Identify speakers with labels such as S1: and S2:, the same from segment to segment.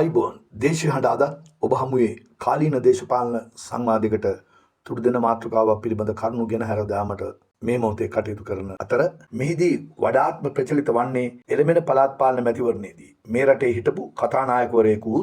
S1: ආයිබෝන් දේශීය හඬ අද ඔබ හමුවේ කාලීන දේශපාලන සංවාදයකට තුඩු දෙන මාතෘකාවක් පිළිබඳ කරුණු ගෙන හැර දාමට මේ මොහොතේ කටයුතු කරන අතර මෙහිදී වඩාත්ම ප්‍රචලිත වන්නේ එළමෙන පළාත් පාලන මැතිවරණයේදී මේ රටේ හිටපු කතානායකවරයෙකු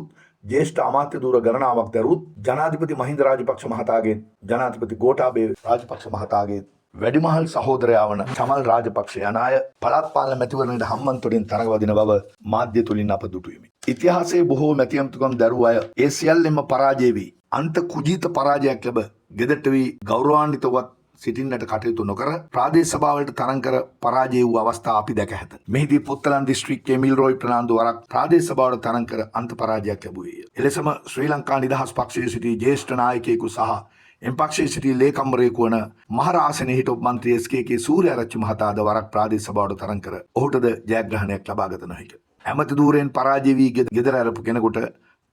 S1: ජ්‍යෙෂ්ඨ අමාත්‍ය ධූර ගණනාවක් දරුත් ජනාධිපති මහින්ද රාජපක්ෂ මහතාගේ ජනාධිපති ගෝඨාභය රාජපක්ෂ මහතාගේ වැඩිමහල් සහෝදරයා වන චමල් රාජපක්ෂ යන අය පළාත් පාලන මැතිවරණයට හම්බන්තොටින් තරඟවදින බව මාධ්‍ය තුලින් අප දුටුවෙමි. ඉතිහාසයේ බොහෝ මැතිවරණතුකම් දරුව අය ඒ සියල්ලෙන්ම පරාජය වී අන්ත කුජීත පරාජයක් ලැබ ගෙදරට වී ගෞරවාන්විතවත් සිටින්නට කටයුතු නොකර ප්‍රාදේශ සභාවලට තරඟ කර පරාජය වූ අවස්ථා අපි දැක ඇත. මෙහිදී පුත්තලන් දිස්ත්‍රික්කයේ මිල්රොයි ප්‍රනාන්දු වරක් ප්‍රාදේශ සභාවට තරඟ කර අන්ත පරාජයක් ලැබුවේය. එලෙසම ශ්‍රී ලංකා නිදහස් පක්ෂයේ සිටි ජ්‍යෙෂ්ඨ නායකයෙකු සහ එම් පක්ෂයේ සිටි ලේකම්වරයෙකු වන මහරාසනයේ හිටපු මන්ත්‍රී එස්.කේ.කේ. සූර්යාරච්චි මහතාද වරක් ප්‍රාදේශ සභාවට තරඟ කර ඔහුටද ජයග්‍රහණයක් ලබාගත නොහැක. ඇමති ධූරයෙන් පරාජය වී ගෙදර ඇරපු කෙනෙකුට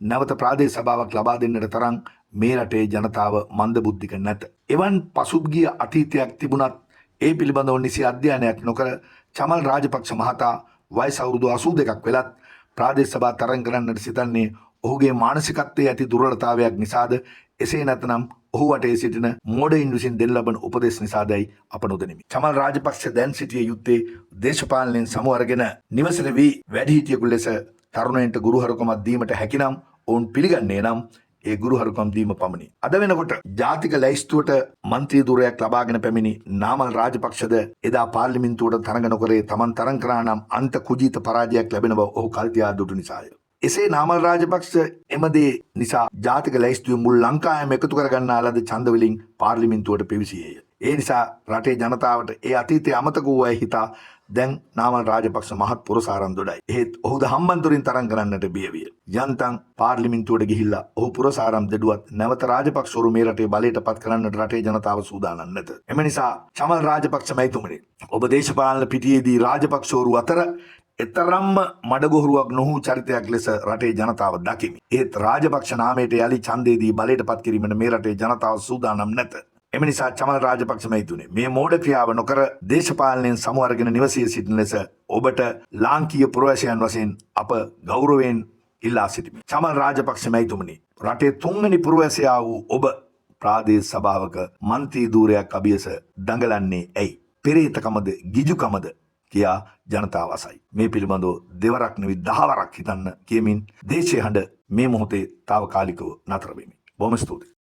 S1: නැවත ප්‍රාදේශ සභාවක් ලබා දෙන්නට තරම් මේ රටේ ජනතාව මන්දබුද්ධික නැත. එවන් පසුගිය අතීතයක් තිබුණත් ඒ පිළිබඳව නිසි අධ්‍යයනයක් නොකර චමල් රාජපක්ෂ මහතා වයස අවුරුදු 82ක් වෙලත් ප්‍රාදේශ සභා තරඟ කරන්නට සිතන්නේ ඔහුගේ මානසිකත්වයේ ඇති දුර්වලතාවයක් නිසාද එසේ නැත්නම් ඔහු වටේ සිටින මෝඩයින් විසින් දෙන ලබන උපදෙස් නිසාදයි අප නොදනිමි. චමල් රාජපක්ෂ දැන් සිටිය යුත්තේ දේශපාලනයෙන් සමු අරගෙන නිවසට වී වැඩිහිටියෙකු ලෙස තරුණයන්ට ගුරුහරුකමක් දීමට හැකිනම් ඔවුන් පිළිගන්නේ නම් ඒ ගුරුහරුකම් දීම පමණි. අද වෙනකොට ජාතික ලැයිස්තුවට මන්ත්‍රී ධුරයක් ලබාගෙන පැමිණි නාමල් රාජපක්ෂද එදා පාර්ලිමේන්තුවට තරඟ නොකරේ තමන් තරඟ කරා නම් අන්ත කුජීත පරාජයක් ලැබෙන බව ඔහු කල්තියා දුටු නිසාය. එසේ නාමල් රාජපක්ෂ එමදේ නිසා ජාතික ලැයිස්තුවේ මුල් ලංකාවම එකතු කරගන්නා ලද ඡන්ද වලින් පාර්ලිමේන්තුවට පිවිසියේය. ඒ නිසා රටේ ජනතාවට ඒ අතීතයේ අමතක වූ අය හිතා දැන් නාමල් රාජපක්ෂ මහත් පුරසාරම් දොඩයි. එහෙත් ඔහුද හම්බන්තොටින් තරඟ කරන්නට බිය විය. යන්තම් පාර්ලිමේන්තුවට ගිහිල්ලා ඔහු පුරසාරම් දෙඩුවත් නැවත රාජපක්ෂවරු මේ රටේ බලයට පත් කරන්නට රටේ ජනතාව සූදානම් නැත. එම නිසා චමල් රාජපක්ෂ මැතිතුමනි ඔබ දේශපාලන පිටියේදී රාජපක්ෂවරු අතර එතරම්ම මඩගොහරුවක් නොහු චරිතයක් ලෙස රටේ ජනතාව දකිමි. ඒත් රාජපක්ෂ නාමයට යලි ඡන්දයේදී බලයට පත් කිරීමට මේ රටේ ජනතාව සූදානම් නැත. එම නිසා චමල් රාජපක්ෂ මැතිතුමනි මේ මෝඩ ක්‍රියාව නොකර දේශපාලනයෙන් සමු අරගෙන නිවසේ සිටින ලෙස ඔබට ලාංකීය පුරවැසියන් වශයෙන් අප ගෞරවයෙන් ඉල්ලා සිටිමි. චමල් රාජපක්ෂ මැතිතුමනි රටේ තුන්වෙනි පුරවැසියා වූ ඔබ ප්‍රාදේශ සභාවක මන්ත්‍රී ධූරයක් අභියස දඟලන්නේ ඇයි? පෙරේතකමද ගිජුකමද කියා ජනතාව අසයි. මේ පිළිබඳව දෙවරක් නෙවෙයි 10 වරක් හිතන්න කියමින් දේශීය හඬ මේ මොහොතේ తాවකාලිකව නතර වෙමි. බොහොම ස්තුතියි.